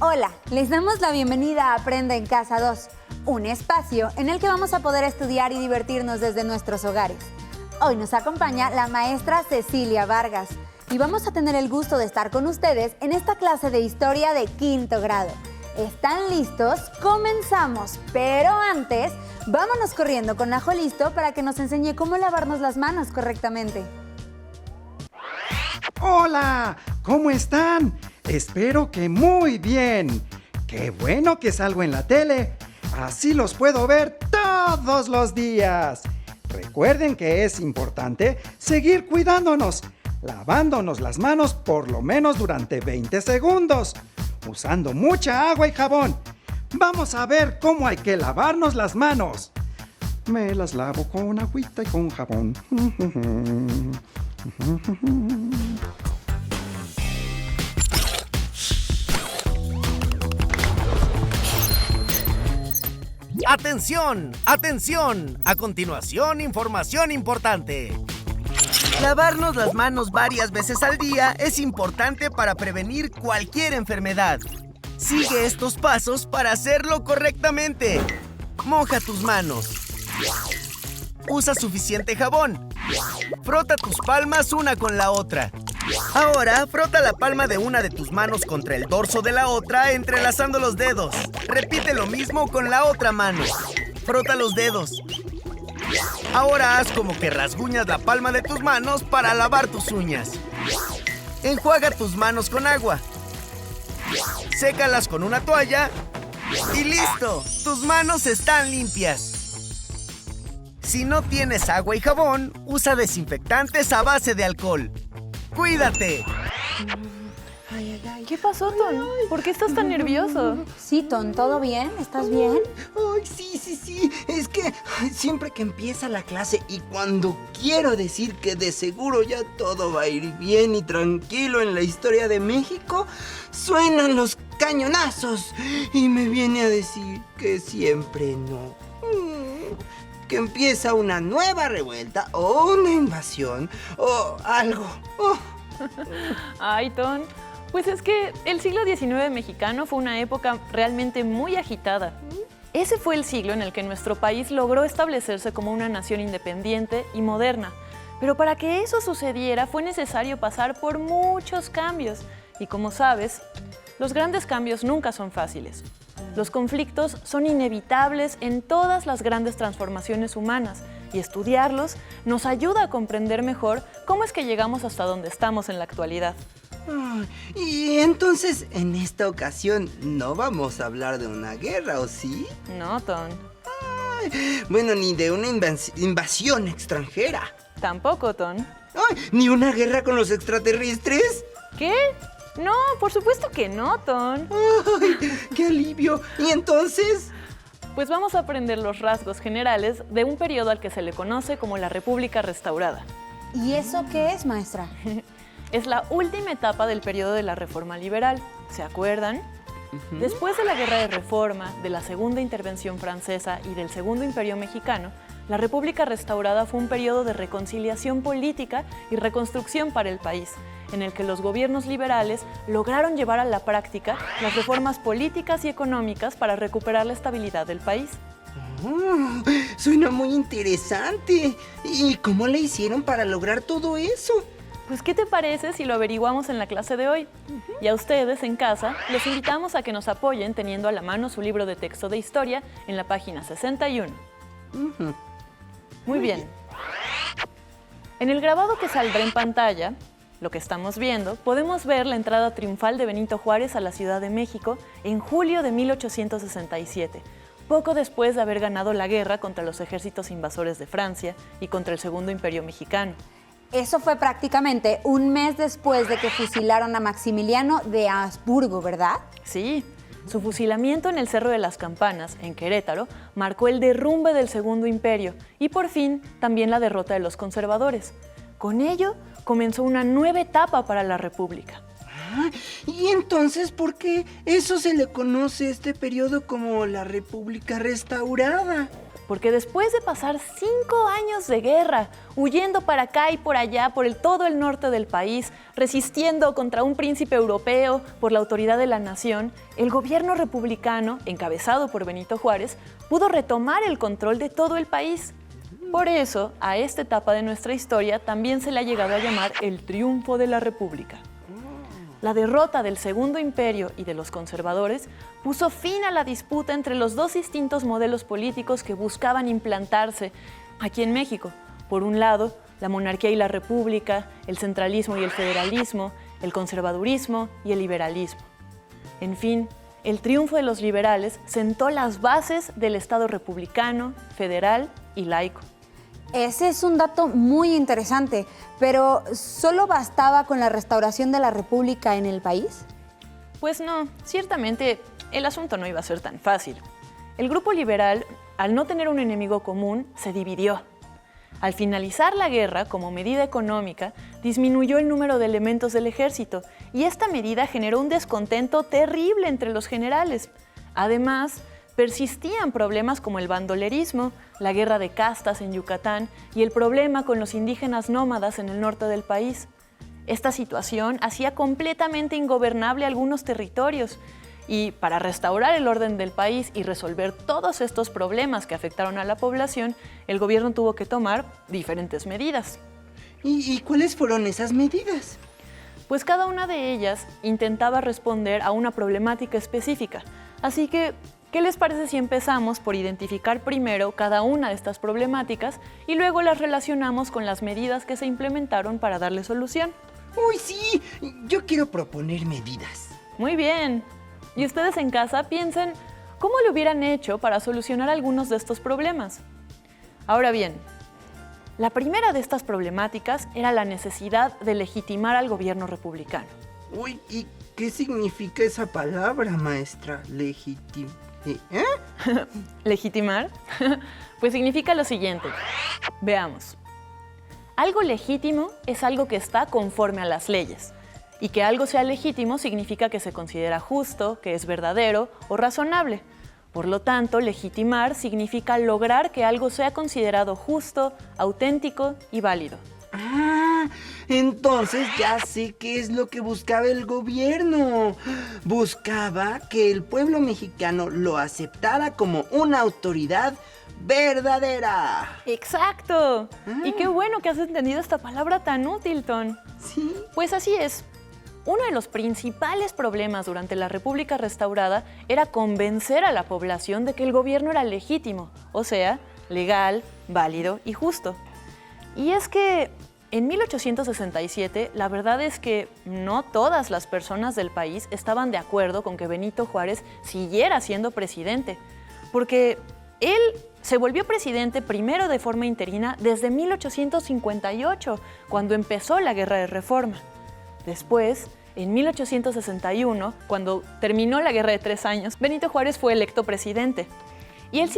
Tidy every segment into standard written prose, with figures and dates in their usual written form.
Hola, les damos la bienvenida a Aprenda en Casa 2, un espacio en el que vamos a poder estudiar y divertirnos desde nuestros hogares. Hoy nos acompaña la maestra Cecilia Vargas y vamos a tener el gusto de estar con ustedes en esta clase de historia de quinto grado. ¿Están listos? ¡Comenzamos! Pero antes, vámonos corriendo con Ajo listo para que nos enseñe cómo lavarnos las manos correctamente. ¡Hola! ¿Cómo están? Espero que muy bien. ¡Qué bueno que salgo en la tele! Así los puedo ver todos los días. Recuerden que es importante seguir cuidándonos, lavándonos las manos por lo menos durante 20 segundos, usando mucha agua y jabón. Vamos a ver cómo hay que lavarnos las manos. Me las lavo con agüita y con jabón. ¡Atención! ¡Atención! A continuación, información importante. Lavarnos las manos varias veces al día es importante para prevenir cualquier enfermedad. Sigue estos pasos para hacerlo correctamente. Moja tus manos. Usa suficiente jabón. Frota tus palmas una con la otra. Ahora, frota la palma de una de tus manos contra el dorso de la otra, entrelazando los dedos. Repite lo mismo con la otra mano. Frota los dedos. Ahora haz como que rasguñas la palma de tus manos para lavar tus uñas. Enjuaga tus manos con agua. Sécalas con una toalla. ¡Y listo! ¡Tus manos están limpias! Si no tienes agua y jabón, usa desinfectantes a base de alcohol. ¡Cuídate! ¿Qué pasó, Ton? ¿Por qué estás tan nervioso? Sí, Ton, ¿todo bien? ¿Estás bien? Ay, sí. Es que siempre que empieza la clase y cuando quiero decir que de seguro ya todo va a ir bien y tranquilo en la historia de México, suenan los cañonazos y me viene a decir que siempre no. Que empieza una nueva revuelta o una invasión o algo. Ay, Ton, pues es que el siglo XIX mexicano fue una época realmente muy agitada. Ese fue el siglo en el que nuestro país logró establecerse como una nación independiente y moderna. Pero para que eso sucediera fue necesario pasar por muchos cambios. Y como sabes, los grandes cambios nunca son fáciles. Los conflictos son inevitables en todas las grandes transformaciones humanas y estudiarlos nos ayuda a comprender mejor cómo es que llegamos hasta donde estamos en la actualidad. Y entonces, en esta ocasión, ¿no vamos a hablar de una guerra, o sí? No, Ton. Bueno, ni de una invasión extranjera. Tampoco, Ton. ¿Ni una guerra con los extraterrestres? ¿Qué? No, por supuesto que no, Ton. ¡Ay, qué alivio! ¿Y entonces? Pues vamos a aprender los rasgos generales de un periodo al que se le conoce como la República Restaurada. ¿Y eso qué es, maestra? Es la última etapa del periodo de la Reforma Liberal. ¿Se acuerdan? Después de la Guerra de Reforma, de la Segunda Intervención Francesa y del Segundo Imperio Mexicano, la República Restaurada fue un periodo de reconciliación política y reconstrucción para el país, en el que los gobiernos liberales lograron llevar a la práctica las reformas políticas y económicas para recuperar la estabilidad del país. Suena muy interesante. ¿Y cómo le hicieron para lograr todo eso? Pues, ¿qué te parece si lo averiguamos en la clase de hoy? Y a ustedes, en casa, los invitamos a que nos apoyen teniendo a la mano su libro de texto de historia en la página 61. Muy bien. En el grabado que saldrá en pantalla, lo que estamos viendo, podemos ver la entrada triunfal de Benito Juárez a la Ciudad de México en julio de 1867, poco después de haber ganado la guerra contra los ejércitos invasores de Francia y contra el Segundo Imperio Mexicano. Eso fue prácticamente un mes después de que fusilaron a Maximiliano de Habsburgo, ¿verdad? Sí, su fusilamiento en el Cerro de las Campanas, en Querétaro, marcó el derrumbe del Segundo Imperio y por fin también la derrota de los conservadores. Con ello, comenzó una nueva etapa para la República. Ah, y entonces, ¿por qué eso se le conoce a este periodo como la República Restaurada? Porque después de pasar 5 años de guerra, huyendo para acá y por allá, por todo el norte del país, resistiendo contra un príncipe europeo por la autoridad de la nación, el gobierno republicano, encabezado por Benito Juárez, pudo retomar el control de todo el país. Por eso, a esta etapa de nuestra historia también se le ha llegado a llamar el triunfo de la República. La derrota del Segundo Imperio y de los conservadores puso fin a la disputa entre los dos distintos modelos políticos que buscaban implantarse aquí en México. Por un lado, la monarquía y la república, el centralismo y el federalismo, el conservadurismo y el liberalismo. En fin, el triunfo de los liberales sentó las bases del Estado republicano, federal y laico. Ese es un dato muy interesante, pero ¿solo bastaba con la restauración de la República en el país? Pues no, ciertamente el asunto no iba a ser tan fácil. El grupo liberal, al no tener un enemigo común, se dividió. Al finalizar la guerra, como medida económica, disminuyó el número de elementos del ejército y esta medida generó un descontento terrible entre los generales. Además, persistían problemas como el bandolerismo, la guerra de castas en Yucatán y el problema con los indígenas nómadas en el norte del país. Esta situación hacía completamente ingobernable algunos territorios y para restaurar el orden del país y resolver todos estos problemas que afectaron a la población, el gobierno tuvo que tomar diferentes medidas. ¿Y cuáles fueron esas medidas? Pues cada una de ellas intentaba responder a una problemática específica. Así que, ¿qué les parece si empezamos por identificar primero cada una de estas problemáticas y luego las relacionamos con las medidas que se implementaron para darle solución? ¡Uy, sí! Yo quiero proponer medidas. Muy bien. Y ustedes en casa piensen, ¿cómo lo hubieran hecho para solucionar algunos de estos problemas? Ahora bien, la primera de estas problemáticas era la necesidad de legitimar al gobierno republicano. Uy, ¿y qué significa esa palabra, maestra? ¿Legitimar? Pues significa lo siguiente. Veamos. Algo legítimo es algo que está conforme a las leyes. Y que algo sea legítimo significa que se considera justo, que es verdadero o razonable. Por lo tanto, legitimar significa lograr que algo sea considerado justo, auténtico y válido. Ah, entonces ya sé qué es lo que buscaba el gobierno. Buscaba que el pueblo mexicano lo aceptara como una autoridad verdadera. ¡Exacto! Y qué bueno que has entendido esta palabra tan útil, Ton. Sí. Pues así es. Uno de los principales problemas durante la República Restaurada era convencer a la población de que el gobierno era legítimo, o sea, legal, válido y justo. Y es que en 1867, la verdad es que no todas las personas del país estaban de acuerdo con que Benito Juárez siguiera siendo presidente, porque él se volvió presidente primero de forma interina desde 1858, cuando empezó la Guerra de Reforma. Después, en 1861, cuando terminó la Guerra de 3 años, Benito Juárez fue electo presidente. Y él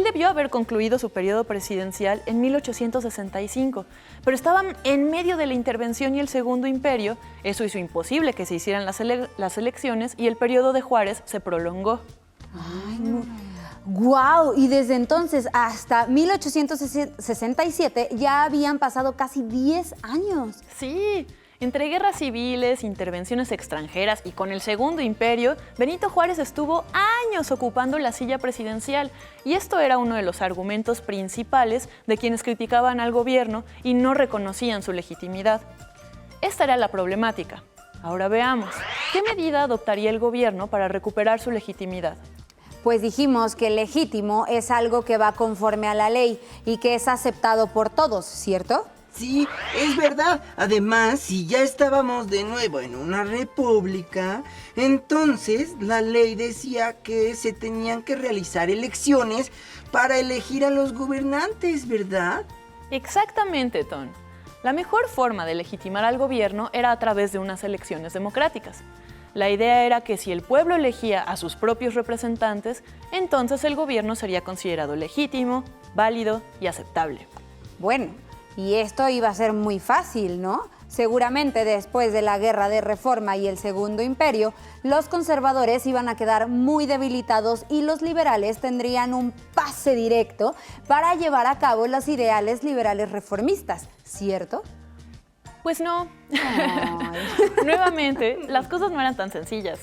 debió haber concluido su periodo presidencial en 1865, pero estaban en medio de la intervención y el Segundo Imperio. Eso hizo imposible que se hicieran las elecciones y el periodo de Juárez se prolongó. Ay, no. ¡Guau! Y desde entonces hasta 1867 ya habían pasado casi 10 años. Sí, entre guerras civiles, intervenciones extranjeras y con el Segundo Imperio, Benito Juárez estuvo años ocupando la silla presidencial y esto era uno de los argumentos principales de quienes criticaban al gobierno y no reconocían su legitimidad. Esta era la problemática. Ahora veamos, ¿qué medida adoptaría el gobierno para recuperar su legitimidad? Pues dijimos que legítimo es algo que va conforme a la ley y que es aceptado por todos, ¿cierto? Sí, es verdad. Además, si ya estábamos de nuevo en una república, entonces la ley decía que se tenían que realizar elecciones para elegir a los gobernantes, ¿verdad? Exactamente, Ton. La mejor forma de legitimar al gobierno era a través de unas elecciones democráticas. La idea era que si el pueblo elegía a sus propios representantes, entonces el gobierno sería considerado legítimo, válido y aceptable. Bueno, y esto iba a ser muy fácil, ¿no? Seguramente después de la Guerra de Reforma y el Segundo Imperio, los conservadores iban a quedar muy debilitados y los liberales tendrían un pase directo para llevar a cabo los ideales liberales reformistas, ¿cierto? Pues no. Ay. Nuevamente, las cosas no eran tan sencillas.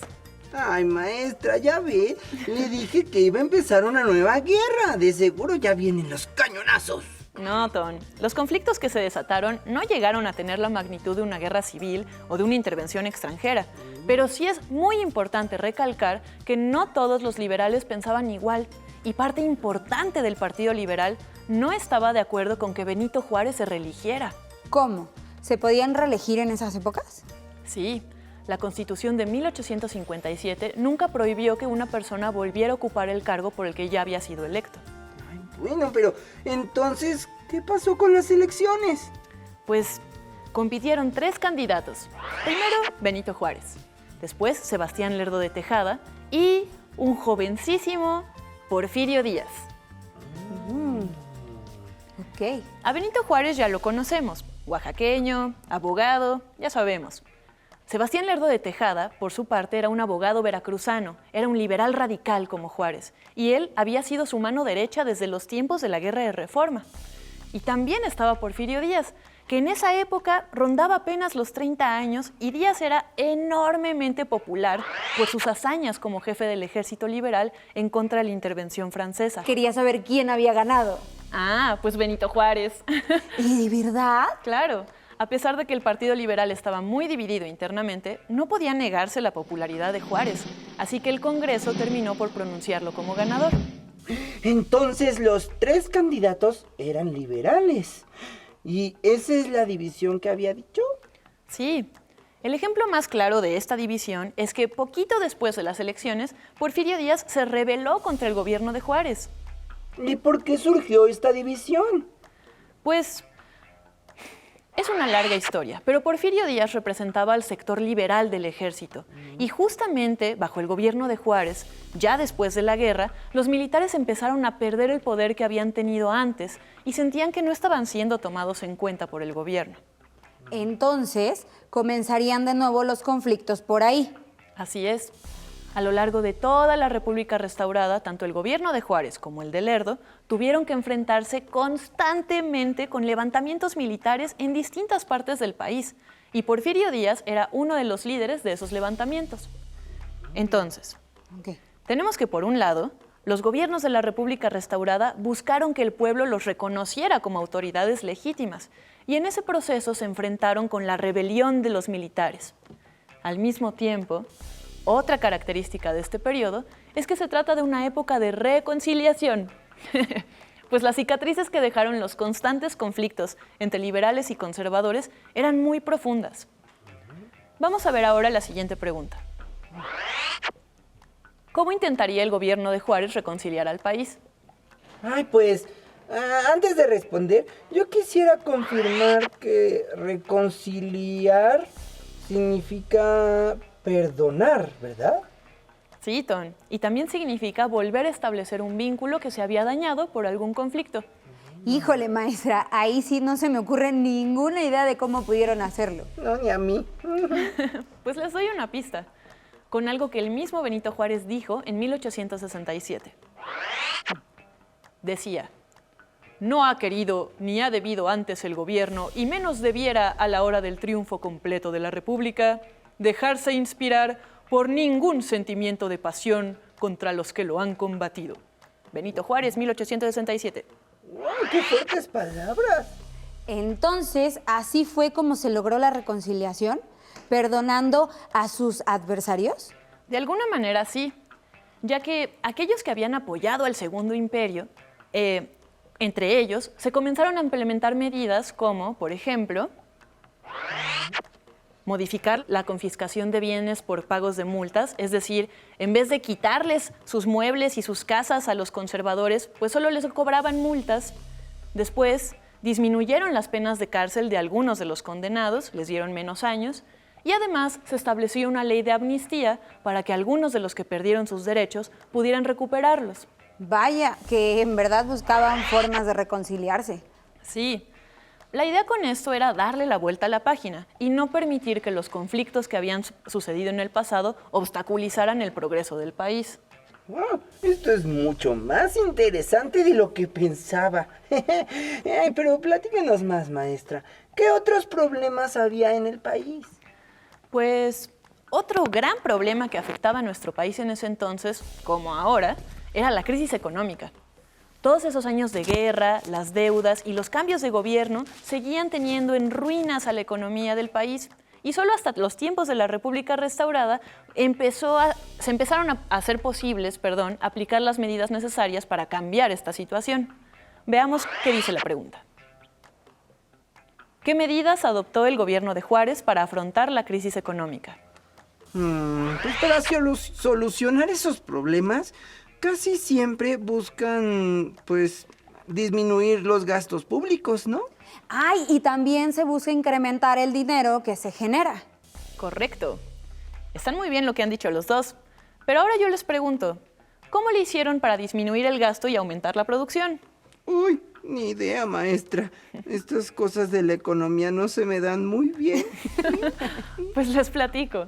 Ay, maestra, ya ve, le dije que iba a empezar una nueva guerra. De seguro ya vienen los cañonazos. No, Ton. Los conflictos que se desataron no llegaron a tener la magnitud de una guerra civil o de una intervención extranjera. Pero sí es muy importante recalcar que no todos los liberales pensaban igual y parte importante del Partido Liberal no estaba de acuerdo con que Benito Juárez se reeligiera. ¿Cómo? ¿Se podían reelegir en esas épocas? Sí, la Constitución de 1857 nunca prohibió que una persona volviera a ocupar el cargo por el que ya había sido electo. Ay, bueno, pero entonces, ¿qué pasó con las elecciones? Pues compitieron 3 candidatos. Primero, Benito Juárez. Después, Sebastián Lerdo de Tejada. Y un jovencísimo Porfirio Díaz. Ok. A Benito Juárez ya lo conocemos. Oaxaqueño, abogado, ya sabemos. Sebastián Lerdo de Tejada, por su parte, era un abogado veracruzano, era un liberal radical como Juárez, y él había sido su mano derecha desde los tiempos de la Guerra de Reforma. Y también estaba Porfirio Díaz, que en esa época rondaba apenas los 30 años y Díaz era enormemente popular por sus hazañas como jefe del ejército liberal en contra de la intervención francesa. Quería saber quién había ganado. Ah, pues Benito Juárez. ¿Y de verdad? Claro. A pesar de que el Partido Liberal estaba muy dividido internamente, no podía negarse la popularidad de Juárez, así que el Congreso terminó por pronunciarlo como ganador. Entonces los 3 candidatos eran liberales. ¿Y esa es la división que había dicho? Sí. El ejemplo más claro de esta división es que poquito después de las elecciones, Porfirio Díaz se rebeló contra el gobierno de Juárez. ¿Y por qué surgió esta división? Pues es una larga historia, pero Porfirio Díaz representaba al sector liberal del ejército. Y justamente bajo el gobierno de Juárez, ya después de la guerra, los militares empezaron a perder el poder que habían tenido antes y sentían que no estaban siendo tomados en cuenta por el gobierno. Entonces, comenzarían de nuevo los conflictos por ahí. Así es. A lo largo de toda la República restaurada, tanto el gobierno de Juárez como el de Lerdo tuvieron que enfrentarse constantemente con levantamientos militares en distintas partes del país, y Porfirio Díaz era uno de los líderes de esos levantamientos. Entonces, tenemos que, por un lado, los gobiernos de la República restaurada buscaron que el pueblo los reconociera como autoridades legítimas, y en ese proceso se enfrentaron con la rebelión de los militares. Al mismo tiempo, otra característica de este periodo es que se trata de una época de reconciliación, pues las cicatrices que dejaron los constantes conflictos entre liberales y conservadores eran muy profundas. Vamos a ver ahora la siguiente pregunta. ¿Cómo intentaría el gobierno de Juárez reconciliar al país? Ay, pues, antes de responder, yo quisiera confirmar que reconciliar significa perdonar, ¿verdad? Sí, Ton. Y también significa volver a establecer un vínculo que se había dañado por algún conflicto. Híjole, maestra, ahí sí no se me ocurre ninguna idea de cómo pudieron hacerlo. No, ni a mí. Pues les doy una pista, con algo que el mismo Benito Juárez dijo en 1867. Decía: no ha querido ni ha debido antes el gobierno, y menos debiera a la hora del triunfo completo de la República, dejarse inspirar por ningún sentimiento de pasión contra los que lo han combatido. Benito Juárez, 1867. ¡Wow, qué fuertes palabras! Entonces, ¿así fue como se logró la reconciliación? ¿Perdonando a sus adversarios? De alguna manera sí, ya que aquellos que habían apoyado al Segundo Imperio, entre ellos, se comenzaron a implementar medidas como, por ejemplo, modificar la confiscación de bienes por pagos de multas, es decir, en vez de quitarles sus muebles y sus casas a los conservadores, pues solo les cobraban multas. Después, disminuyeron las penas de cárcel de algunos de los condenados, les dieron menos años, y además se estableció una ley de amnistía para que algunos de los que perdieron sus derechos pudieran recuperarlos. Vaya, que en verdad buscaban formas de reconciliarse. Sí. La idea con esto era darle la vuelta a la página y no permitir que los conflictos que habían sucedido en el pasado obstaculizaran el progreso del país. Wow, esto es mucho más interesante de lo que pensaba. Pero platíquenos más, maestra. ¿Qué otros problemas había en el país? Pues otro gran problema que afectaba a nuestro país en ese entonces, como ahora, era la crisis económica. Todos esos años de guerra, las deudas y los cambios de gobierno seguían teniendo en ruinas a la economía del país. Y solo hasta los tiempos de la República restaurada se empezaron a hacer posibles, aplicar las medidas necesarias para cambiar esta situación. Veamos qué dice la pregunta. ¿Qué medidas adoptó el gobierno de Juárez para afrontar la crisis económica? Pues para solucionar esos problemas, casi siempre buscan, pues, disminuir los gastos públicos, ¿no? Ay, y también se busca incrementar el dinero que se genera. Correcto. Están muy bien lo que han dicho los dos. Pero ahora yo les pregunto, ¿cómo le hicieron para disminuir el gasto y aumentar la producción? Uy, ni idea, maestra. Estas cosas de la economía no se me dan muy bien. Pues les platico.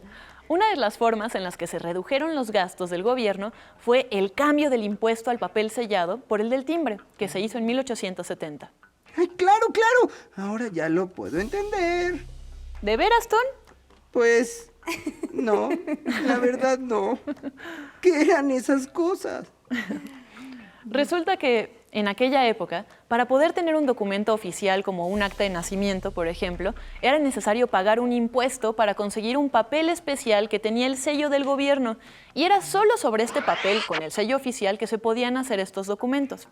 Una de las formas en las que se redujeron los gastos del gobierno fue el cambio del impuesto al papel sellado por el del timbre, que se hizo en 1870. ¡Ay, claro, claro! Ahora ya lo puedo entender. ¿De veras, Ton? Pues, no, la verdad no. ¿Qué eran esas cosas? Resulta que en aquella época, para poder tener un documento oficial como un acta de nacimiento, por ejemplo, era necesario pagar un impuesto para conseguir un papel especial que tenía el sello del gobierno. Y era solo sobre este papel, con el sello oficial, que se podían hacer estos documentos.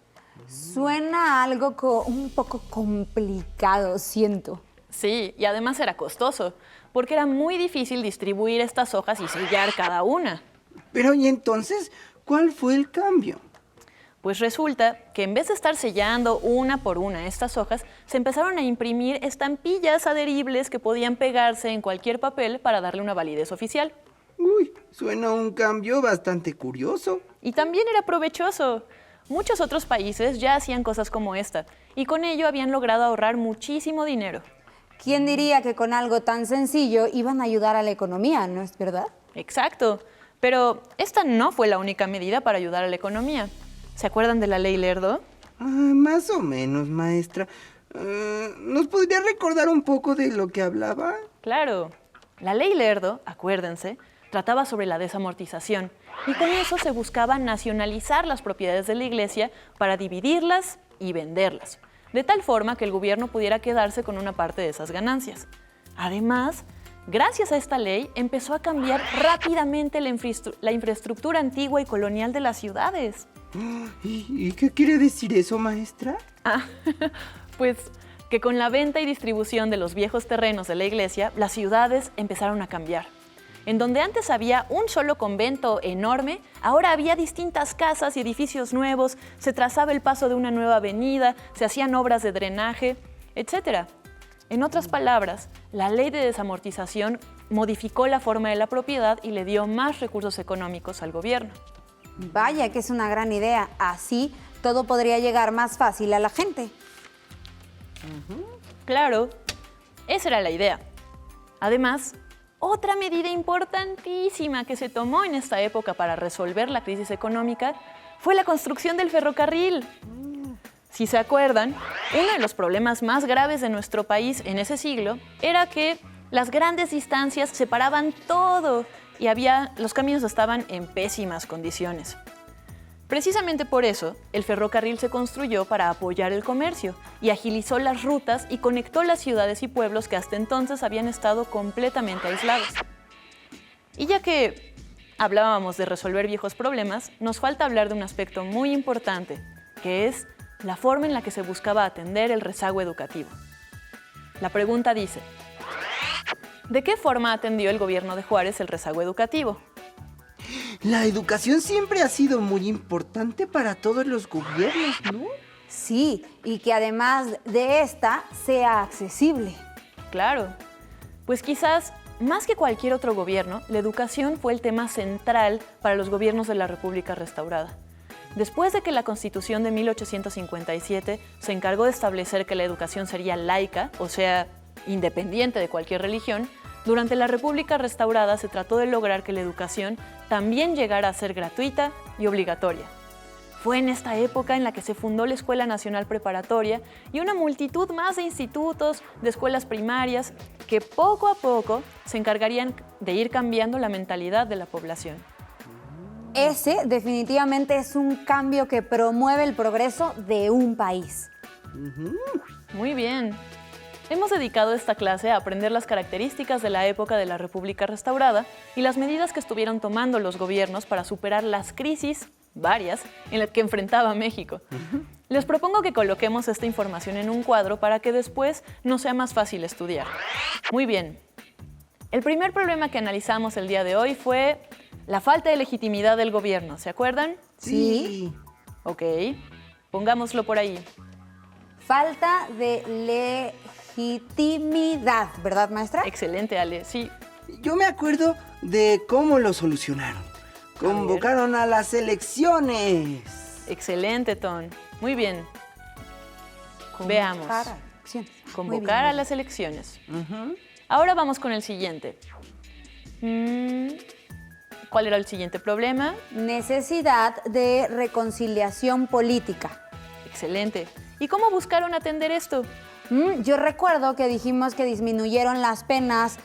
Suena algo un poco complicado, siento. Sí, y además era costoso, porque era muy difícil distribuir estas hojas y sellar cada una. Pero, ¿y entonces cuál fue el cambio? Pues resulta que en vez de estar sellando una por una estas hojas, se empezaron a imprimir estampillas adheribles que podían pegarse en cualquier papel para darle una validez oficial. Uy, suena un cambio bastante curioso. Y también era provechoso. Muchos otros países ya hacían cosas como esta, y con ello habían logrado ahorrar muchísimo dinero. ¿Quién diría que con algo tan sencillo iban a ayudar a la economía, no es verdad? Exacto, pero esta no fue la única medida para ayudar a la economía. ¿Se acuerdan de la Ley Lerdo? Más o menos, maestra. ¿Nos podría recordar un poco de lo que hablaba? Claro. La Ley Lerdo, acuérdense, trataba sobre la desamortización y con eso se buscaba nacionalizar las propiedades de la iglesia para dividirlas y venderlas, de tal forma que el gobierno pudiera quedarse con una parte de esas ganancias. Además, gracias a esta ley empezó a cambiar rápidamente la infraestructura antigua y colonial de las ciudades. ¿Y qué quiere decir eso, maestra? Pues que con la venta y distribución de los viejos terrenos de la iglesia, las ciudades empezaron a cambiar. En donde antes había un solo convento enorme, ahora había distintas casas y edificios nuevos, se trazaba el paso de una nueva avenida, se hacían obras de drenaje, etc. En otras palabras, la ley de desamortización modificó la forma de la propiedad y le dio más recursos económicos al gobierno. Vaya que es una gran idea. Así todo podría llegar más fácil a la gente. Claro, esa era la idea. Además, otra medida importantísima que se tomó en esta época para resolver la crisis económica fue la construcción del ferrocarril. Si se acuerdan, uno de los problemas más graves de nuestro país en ese siglo era que las grandes distancias separaban todo y los caminos estaban en pésimas condiciones. Precisamente por eso, el ferrocarril se construyó para apoyar el comercio y agilizó las rutas y conectó las ciudades y pueblos que hasta entonces habían estado completamente aislados. Y ya que hablábamos de resolver viejos problemas, nos falta hablar de un aspecto muy importante, que es la forma en la que se buscaba atender el rezago educativo. La pregunta dice, ¿de qué forma atendió el gobierno de Juárez el rezago educativo? La educación siempre ha sido muy importante para todos los gobiernos, ¿no? Sí, y que además de esta sea accesible. Claro, pues quizás más que cualquier otro gobierno, la educación fue el tema central para los gobiernos de la República restaurada. Después de que la Constitución de 1857 se encargó de establecer que la educación sería laica, o sea, independiente de cualquier religión, durante la República restaurada se trató de lograr que la educación también llegara a ser gratuita y obligatoria. Fue en esta época en la que se fundó la Escuela Nacional Preparatoria y una multitud más de institutos, de escuelas primarias, que poco a poco se encargarían de ir cambiando la mentalidad de la población. Ese definitivamente es un cambio que promueve el progreso de un país. Muy bien. Hemos dedicado esta clase a aprender las características de la época de la República restaurada y las medidas que estuvieron tomando los gobiernos para superar las crisis, varias, en las que enfrentaba México. Les propongo que coloquemos esta información en un cuadro para que después nos sea más fácil estudiar. Muy bien. El primer problema que analizamos el día de hoy fue la falta de legitimidad del gobierno, ¿se acuerdan? Sí. Ok, pongámoslo por ahí. Falta de legitimidad, ¿verdad, maestra? Excelente, Ale, sí. Yo me acuerdo de cómo lo solucionaron. Convocaron a las elecciones. Excelente, Ton. Muy bien. Veamos. Convocar a las elecciones. Ahora vamos con el siguiente. ¿Cuál era el siguiente problema? Necesidad de reconciliación política. Excelente. ¿Y cómo buscaron atender esto? Yo recuerdo que dijimos que disminuyeron las penas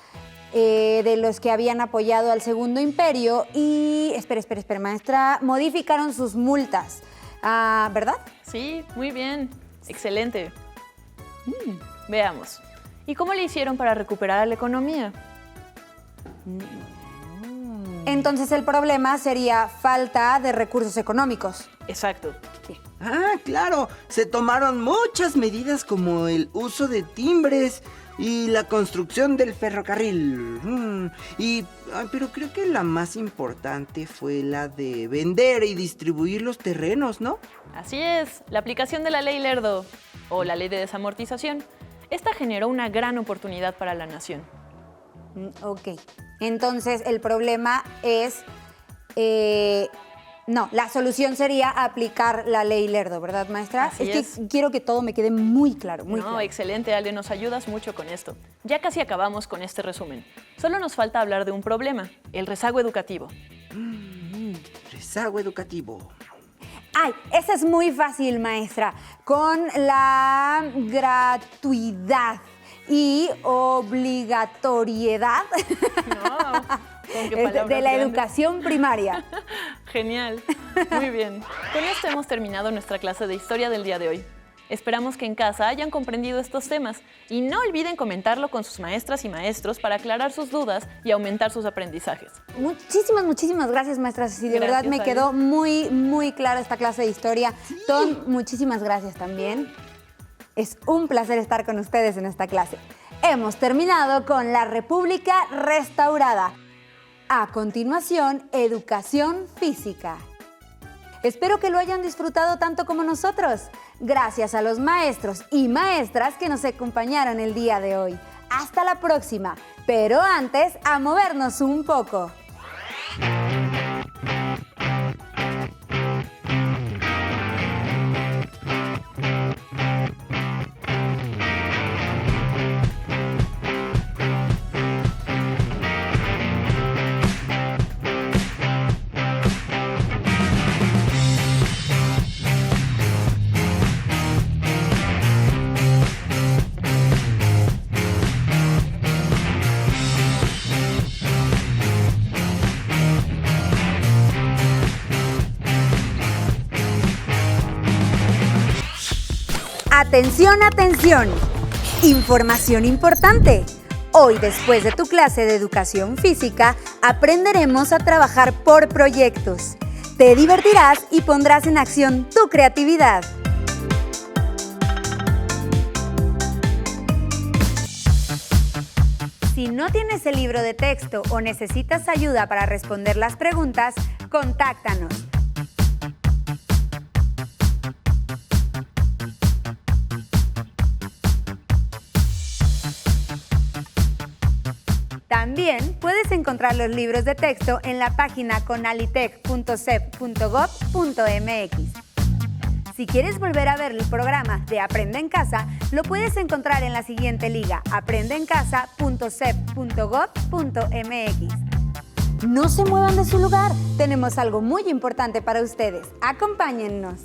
de los que habían apoyado al Segundo Imperio y, espera, maestra, modificaron sus multas, ¿verdad? Sí, muy bien. Excelente. Veamos. ¿Y cómo le hicieron para recuperar la economía? Entonces el problema sería falta de recursos económicos. Exacto. Ah, claro. Se tomaron muchas medidas como el uso de timbres y la construcción del ferrocarril. Pero creo que la más importante fue la de vender y distribuir los terrenos, ¿no? Así es, la aplicación de la Ley Lerdo, o la Ley de Desamortización. Esta generó una gran oportunidad para la nación. Ok. Entonces el problema es... la solución sería aplicar la Ley Lerdo, ¿verdad, maestra? Así es que quiero que todo me quede muy claro, muy claro. Excelente, Ale, nos ayudas mucho con esto. Ya casi acabamos con este resumen. Solo nos falta hablar de un problema, el rezago educativo. Rezago educativo. Ay, esa es muy fácil, maestra. Con la gratuidad y obligatoriedad de la educación primaria. Genial, muy bien. Con esto hemos terminado nuestra clase de historia del día de hoy. Esperamos que en casa hayan comprendido estos temas y no olviden comentarlo con sus maestras y maestros para aclarar sus dudas y aumentar sus aprendizajes. Muchísimas gracias, maestra Ceci. De verdad me quedó muy clara esta clase de historia. Sí. Ton, muchísimas gracias también. Es un placer estar con ustedes en esta clase. Hemos terminado con la República restaurada. A continuación, educación física. Espero que lo hayan disfrutado tanto como nosotros. Gracias a los maestros y maestras que nos acompañaron el día de hoy. Hasta la próxima, pero antes a movernos un poco. Atención, atención. Información importante. Hoy, después de tu clase de educación física, aprenderemos a trabajar por proyectos. Te divertirás y pondrás en acción tu creatividad. Si no tienes el libro de texto o necesitas ayuda para responder las preguntas, contáctanos. También puedes encontrar los libros de texto en la página conalitec.cep.gov.mx. Si quieres volver a ver el programa de Aprende en Casa, lo puedes encontrar en la siguiente liga, aprendeencasa.cep.gov.mx. No se muevan de su lugar, tenemos algo muy importante para ustedes. Acompáñennos.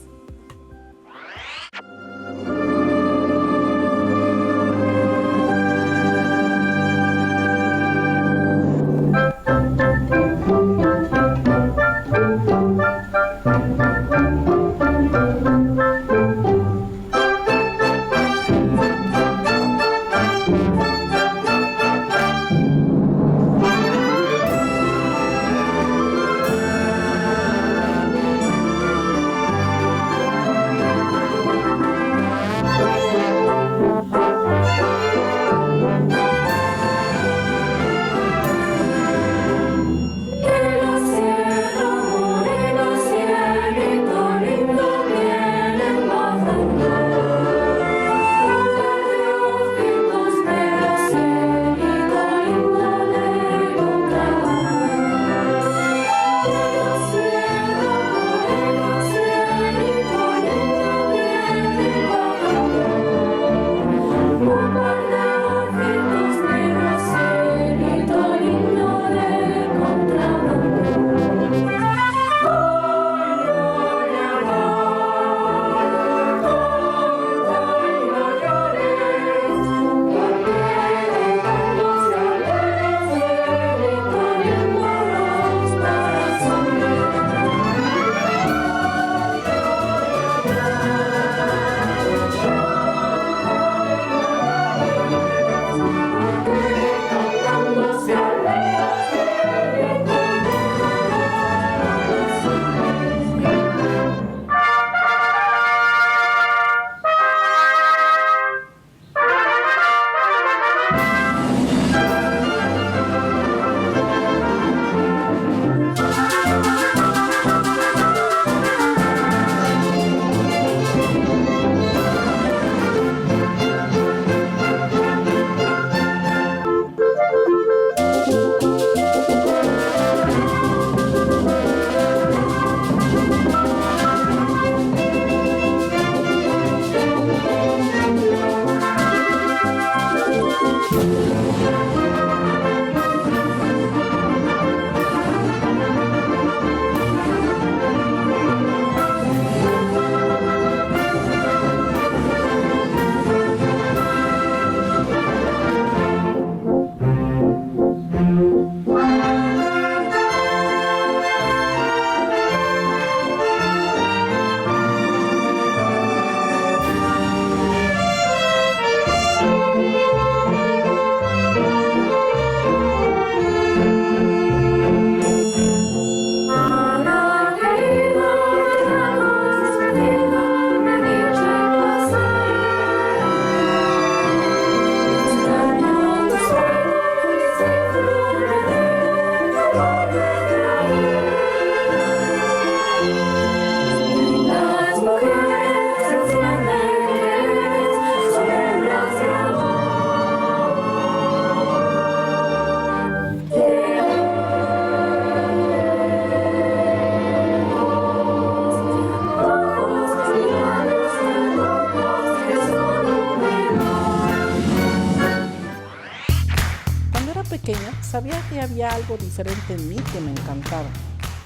Sabía que había algo diferente en mí que me encantaba.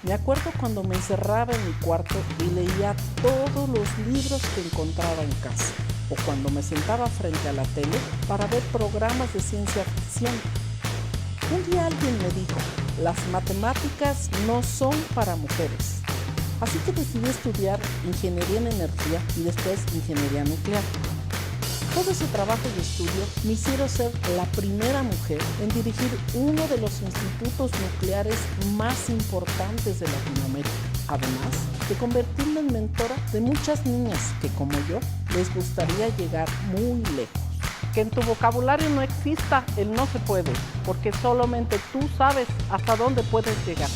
Me acuerdo cuando me encerraba en mi cuarto y leía todos los libros que encontraba en casa, o cuando me sentaba frente a la tele para ver programas de ciencia ficción. Un día alguien me dijo, las matemáticas no son para mujeres. Así que decidí estudiar ingeniería en energía y después ingeniería nuclear. Todo ese trabajo y estudio me hicieron ser la primera mujer en dirigir uno de los institutos nucleares más importantes de Latinoamérica. Además de convertirme en mentora de muchas niñas que, como yo, les gustaría llegar muy lejos. Que en tu vocabulario no exista el no se puede, porque solamente tú sabes hasta dónde puedes llegar.